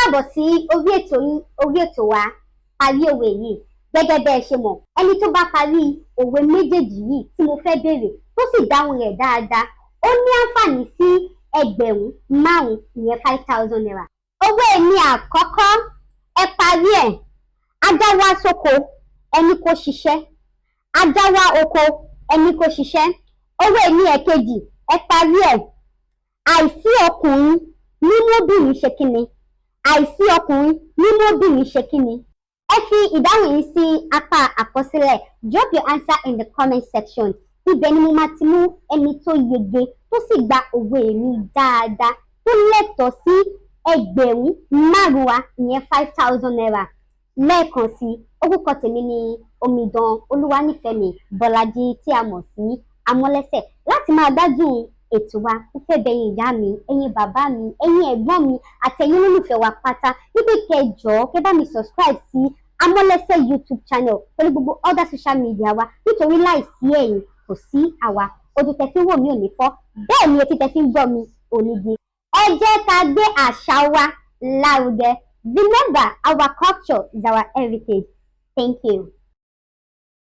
káàbọ̀ sí orí ètò wa parí òwe yìí. Gẹ́gẹ́ bẹ́ẹ̀ ṣe mọ̀, ẹni tó bá parí òwe méjèèjì yìí tí mo fẹ́ béèrè tó sì dáhùn rẹ̀ dáadáa, ó ní àǹfààní sí ẹgbẹ̀rún 5 ìyẹn 5,000 naira. Òwe mi àkọ́kọ́, ẹ parí ẹ̀. Ajá wá sóko, ẹni kò ṣiṣẹ́. Ajá wá oko, ẹni kò ṣiṣẹ́. Òwe mi ẹ̀kejì, ẹ parí ẹ̀. Àìsí ọkùnrin nínú obìnrin ṣe kíni? Àìsí ọkùnrin nínú obìnrin ṣe kíni? Ẹ fi ìdáhùn yìí sí apá àkọsílẹ̀. Drop your answer in the comment section. Ibẹ̀ ni mo máa ti mú ẹni tó yege tó sì gba òwe mi dáadáa tó lẹ́tọ̀ọ́ sí ẹgbẹ̀rún 5 ìyẹn 5,000 naira. Lẹ́ẹ̀kan sí, orúkọ tèmi ni Omidan Olúwanífẹ̀mí Bọ́lájí tí a mọ̀ sí Amọ́lẹ́sẹ̀. Láti máa gbádùn ètò wa, ó fẹ́ bẹ̀yìn ìyá mi, ẹ̀yin bàbá mi, ẹ̀yin ẹ̀gbọ́n mi àtẹ̀yin olólùfẹ́ wa pátá wípé kẹjọ kẹ́ bá mi subscribe sí Amọ́lẹ́sẹ̀ YouTube channel pẹ̀lú gbogbo other social media wa, nítorí láìsí ẹ̀yin kò sí àwa. Ojú tẹ́ fi ń wò mí ò ní fọ́, bẹ́ẹ̀ ni etí tẹ́ fi ń gbọ́ mi ò ní di. Ẹ jẹ́ ká gbé àṣà wa lárugẹ. Remember, our culture is our heritage. Thank you.